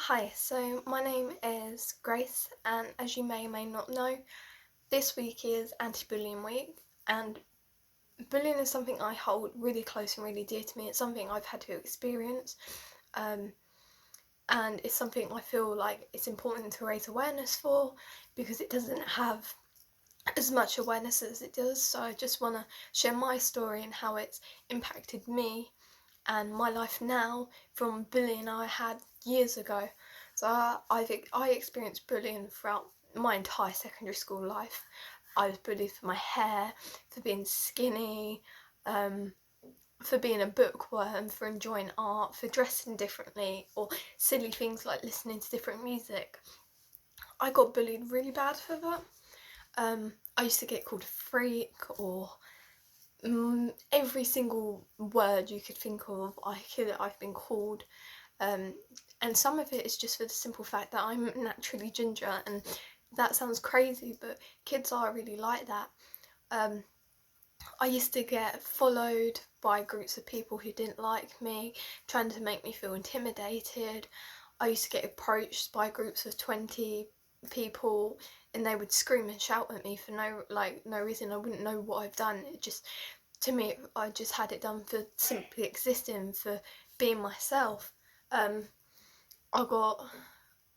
Hi, so my name is Grace, and as you may or may not know, this week is Anti-Bullying Week, and bullying is something I hold really close and really dear to me. It's something I've had to experience, and it's something I feel like it's important to raise awareness for because it doesn't have as much awareness as it does. So I just want to share my story and how it's impacted me and my life now from bullying I had years ago. So I experienced bullying throughout my entire secondary school life. I was bullied for my hair, for being skinny, for being a bookworm, for enjoying art, for dressing differently, or silly things like listening to different music. I got bullied really bad for that. I used to get called a freak or every single word you could think of I've been called, and some of it is just for the simple fact that I'm naturally ginger, and that sounds crazy, but kids are really like that. I used to get followed by groups of people who didn't like me, trying to make me feel intimidated. I used to get approached by groups of 20 people, and they would scream and shout at me for no reason. I wouldn't know what I've done. It just, to me, I just had it done for simply existing, for being myself. I got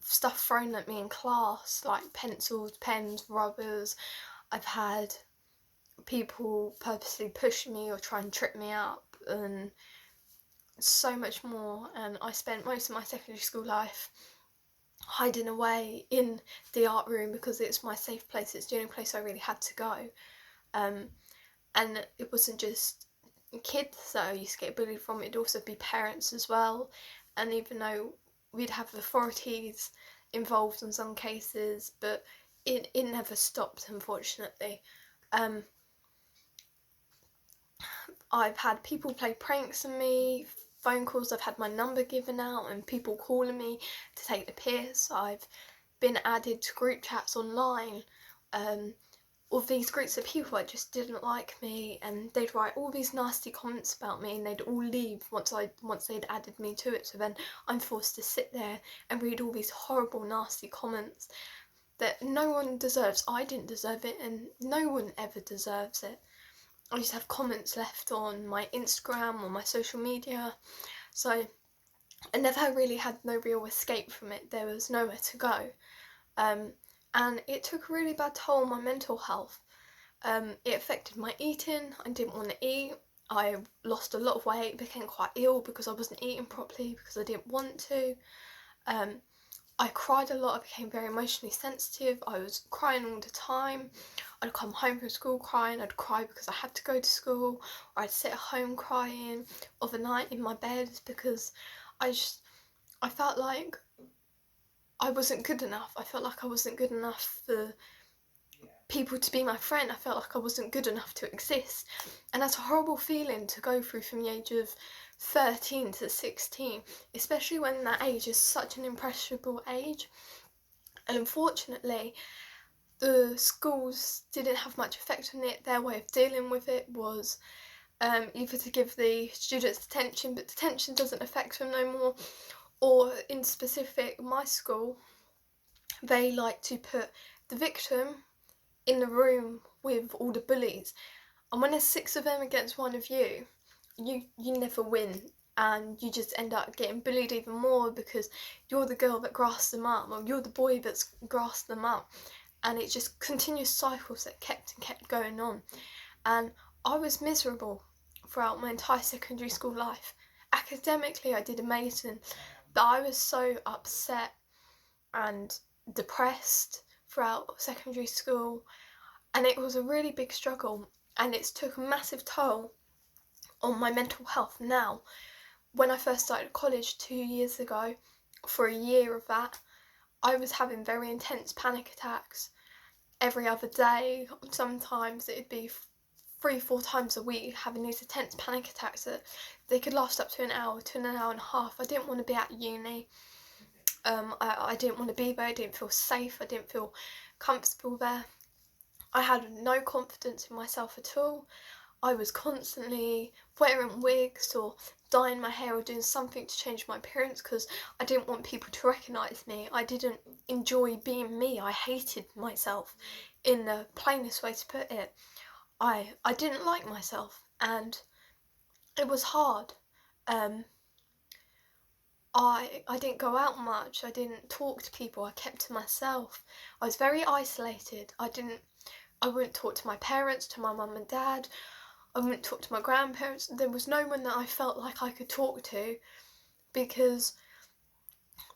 stuff thrown at me in class, like pencils, pens, rubbers. I've had people purposely push me or try and trip me up, and so much more. And I spent most of my secondary school life hiding away in the art room because it's my safe place. It's the only place I really had to go. And it wasn't just kids that I used to get bullied from, it'd also be parents as well. And even though we'd have authorities involved in some cases, but it never stopped, unfortunately. I've had people play pranks on me, phone calls, I've had my number given out and people calling me to take the piss. I've been added to group chats online of these groups of people that just didn't like me, and they'd write all these nasty comments about me, and they'd all leave once they'd added me to it. So then I'm forced to sit there and read all these horrible, nasty comments that no one deserves. I didn't deserve it, and no one ever deserves it. I used to have comments left on my Instagram or my social media, so I never really had no real escape from it. There was nowhere to go, and it took a really bad toll on my mental health. It affected my eating. I didn't want to eat. I lost a lot of weight, became quite ill because I wasn't eating properly because I didn't want to. I cried a lot. I became very emotionally sensitive. I was crying all the time. I'd come home from school crying. I'd cry because I had to go to school, or I'd sit at home crying overnight in my bed because I felt like I wasn't good enough. I felt like I wasn't good enough for people to be my friend. I felt like I wasn't good enough to exist. And that's a horrible feeling to go through from the age of 13 to 16, especially when that age is such an impressionable age. And unfortunately, the schools didn't have much effect on it. Their way of dealing with it was either to give the students detention, but detention doesn't affect them no more, or in specific, my school, they like to put the victim in the room with all the bullies, and when there's 6 of them against 1 of you, you never win, and you just end up getting bullied even more because you're the girl that grasped them up, or you're the boy that's grasped them up, and it just continuous cycles that kept going on. And I was miserable throughout my entire secondary school life. Academically I did amazing, but I was so upset and depressed throughout secondary school, and it was a really big struggle, and it's took a massive toll on my mental health now. When I first started college 2 years ago, for a year of that, I was having very intense panic attacks every other day. Sometimes it'd be 3-4 times a week, having these intense panic attacks that they could last up to an hour to an hour and a half. I didn't want to be at uni. I didn't want to be there. I didn't feel safe. I didn't feel comfortable there. I had no confidence in myself at all. I was constantly wearing wigs or dyeing my hair or doing something to change my appearance because I didn't want people to recognise me. I didn't enjoy being me. I hated myself, in the plainest way to put it. I didn't like myself, and it was hard. I didn't go out much. I didn't talk to people. I kept to myself. I was very isolated. I wouldn't talk to my parents, to my mum and dad. I wouldn't talk to my grandparents. There was no one that I felt like I could talk to, because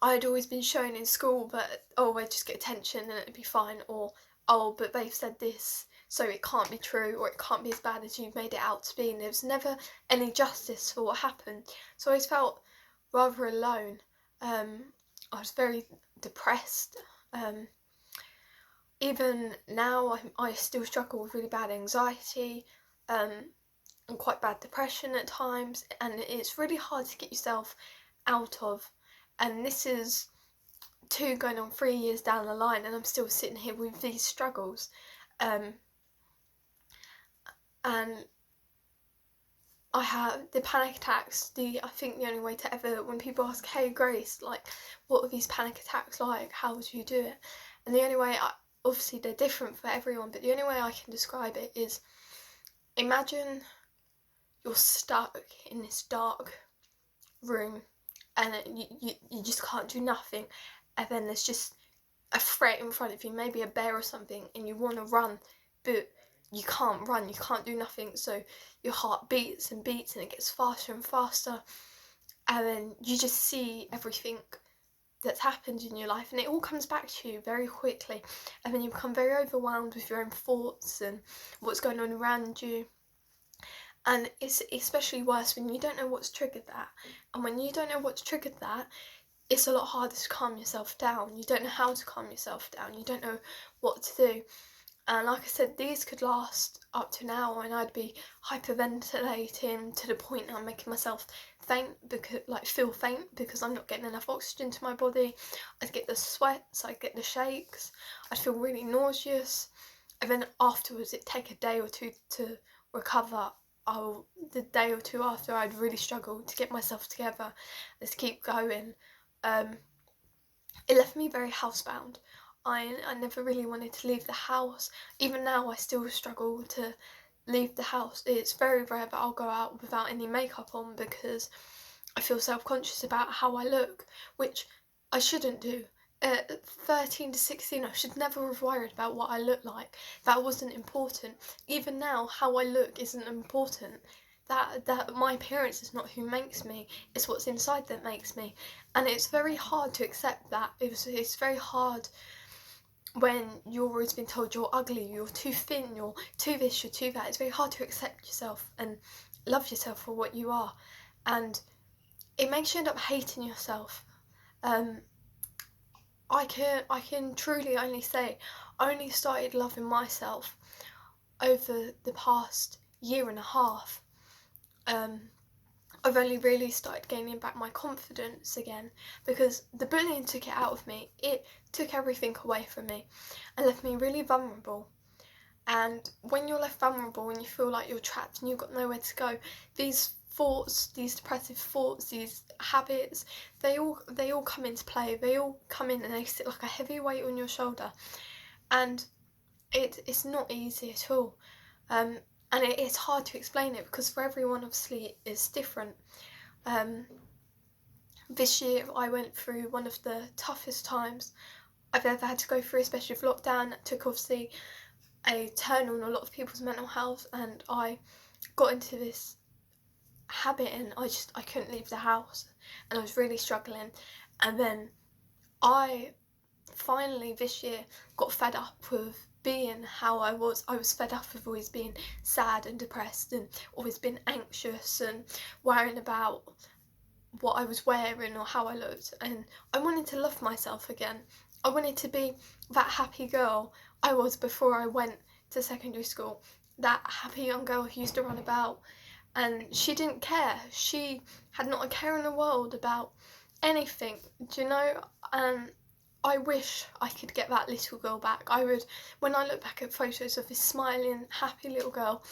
I had always been shown in school that, oh, I just get attention and it'd be fine, or, oh, but they've said this, so it can't be true, or it can't be as bad as you've made it out to be. And there was never any justice for what happened. So I always felt rather alone. I was very depressed. Even now, I still struggle with really bad anxiety, and quite bad depression at times, and it's really hard to get yourself out of. And this is going on 3 years down the line, and I'm still sitting here with these struggles. And I have the panic attacks. I think the only way to ever, when people ask, hey Grace, like, what are these panic attacks like? How do you do it? And the only way, obviously they're different for everyone, but the only way I can describe it is, imagine you're stuck in this dark room and you just can't do nothing, and then there's just a threat in front of you, maybe a bear or something, and you want to run, but you can't run, you can't do nothing, so your heart beats and beats and it gets faster and faster, and then you just see everything that's happened in your life, and it all comes back to you very quickly, and then you become very overwhelmed with your own thoughts and what's going on around you. And it's especially worse when you don't know what's triggered that. And when you don't know what's triggered that, it's a lot harder to calm yourself down. You don't know how to calm yourself down. You don't know what to do. And like I said, these could last up to an hour, and I'd be hyperventilating to the point I'm making myself faint, feel faint because I'm not getting enough oxygen to my body. I'd get the sweats, I'd get the shakes, I'd feel really nauseous. And then afterwards, it'd take a day or two to recover. The day or two after, I'd really struggle to get myself together and to keep going. It left me very housebound. I never really wanted to leave the house. Even now, I still struggle to leave the house. It's very rare that I'll go out without any makeup on because I feel self-conscious about how I look, which I shouldn't do. At 13 to 16, I should never have worried about what I look like. That wasn't important. Even now, how I look isn't important. That my appearance is not who makes me, it's what's inside that makes me. And it's very hard to accept that. It's very hard when you're always been told you're ugly, you're too thin, you're too this, you're too that. It's very hard to accept yourself and love yourself for what you are. And it makes you end up hating yourself. I can truly only say I only started loving myself over the past year and a half. I've only really started gaining back my confidence again because the bullying took it out of me. It took everything away from me and left me really vulnerable. And when you're left vulnerable and you feel like you're trapped and you've got nowhere to go, these thoughts, these depressive thoughts, these habits, they all come into play. They all come in and they sit like a heavy weight on your shoulder. And it's not easy at all. And it's hard to explain it because for everyone, obviously, it's different. This year, I went through one of the toughest times I've ever had to go through, especially with lockdown. That took, obviously, a turn on a lot of people's mental health, and I got into this habit and I couldn't leave the house, and I was really struggling. And then I finally this year got fed up with being how I was. I was fed up with always being sad and depressed and always being anxious and worrying about what I was wearing or how I looked, and I wanted to love myself again. I wanted to be that happy girl I was before I went to secondary school, that happy young girl who used to run about, and she didn't care. She had not a care in the world about anything, do you know? I wish I could get that little girl back. When I look back at photos of this smiling, happy little girl,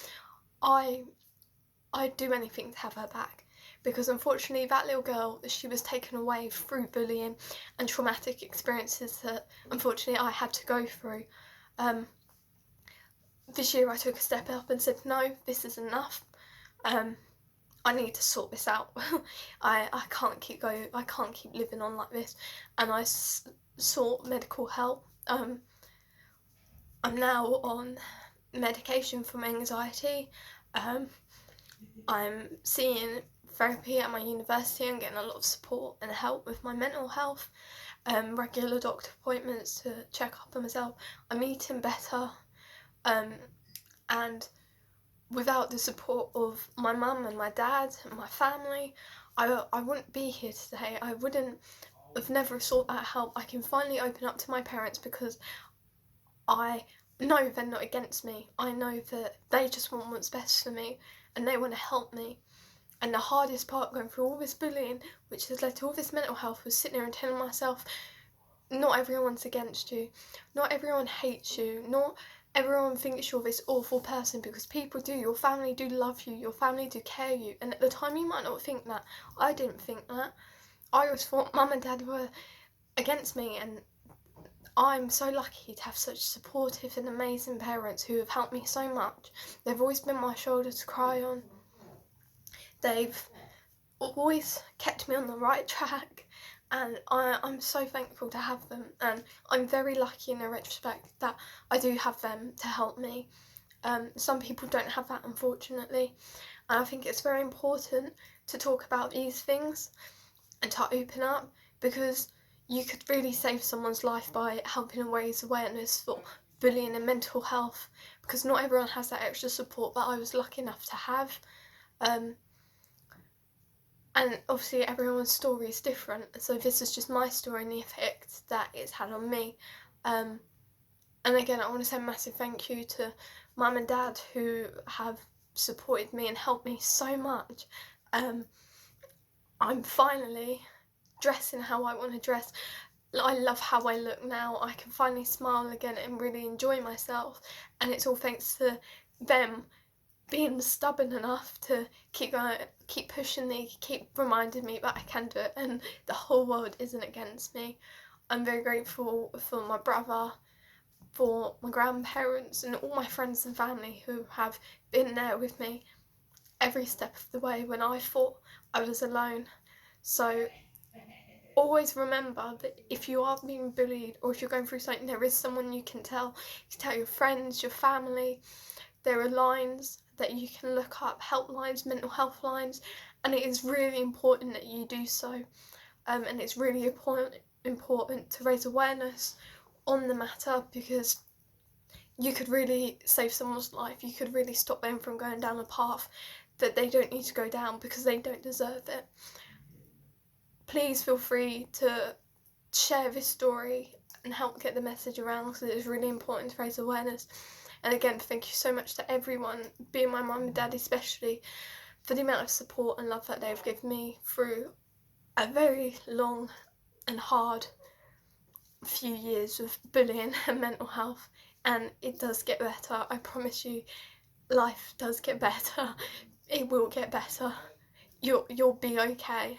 I'd do anything to have her back, because unfortunately that little girl, she was taken away through bullying and traumatic experiences that unfortunately I had to go through. This year I took a step up and said, no, this is enough. I need to sort this out. I can't keep going. I can't keep living on like this. And I sought medical help. I'm now on medication for my anxiety. I'm seeing therapy at my university. I'm getting a lot of support and help with my mental health. Regular doctor appointments to check up on myself. I'm eating better. And without the support of my mum and my dad and my family, I wouldn't be here today. I wouldn't have never sought that help. I can finally open up to my parents because I know they're not against me. I know that they just want what's best for me and they want to help me. And the hardest part going through all this bullying, which has led to all this mental health, was sitting there and telling myself, not everyone's against you. Not everyone hates you. Not everyone thinks you're this awful person, because people do. Your family do love you. Your family do care you. And at the time you might not think that. I didn't think that. I always thought mum and dad were against me, and I'm so lucky to have such supportive and amazing parents who have helped me so much. They've always been my shoulder to cry on. They've always kept me on the right track, and I'm so thankful to have them, and I'm very lucky in a retrospect that I do have them to help me. Some people don't have that, unfortunately, and I think it's very important to talk about these things and to open up, because you could really save someone's life by helping raise awareness for bullying and mental health, because not everyone has that extra support that I was lucky enough to have. And obviously everyone's story is different, so this is just my story and the effect that it's had on me. And again, I want to say a massive thank you to mum and dad who have supported me and helped me so much. I'm finally dressing how I want to dress. I love how I look now. I can finally smile again and really enjoy myself, and it's all thanks to them being stubborn enough to keep going, keep pushing me, keep reminding me that I can do it and the whole world isn't against me. I'm very grateful for my brother, for my grandparents and all my friends and family who have been there with me every step of the way when I thought I was alone. So always remember that if you are being bullied or if you're going through something, there is someone you can tell. You can tell your friends, your family. There are lines that you can look up, helplines, mental health lines, and it is really important that you do so. And it's really important to raise awareness on the matter, because you could really save someone's life. You could really stop them from going down a path that they don't need to go down because they don't deserve it. Please feel free to share this story and help get the message around, because it is really important to raise awareness. And again, thank you so much to everyone, being my mum and dad especially, for the amount of support and love that they've given me through a very long and hard few years of bullying and mental health. And it does get better, I promise you. Life does get better. It will get better. You'll be okay.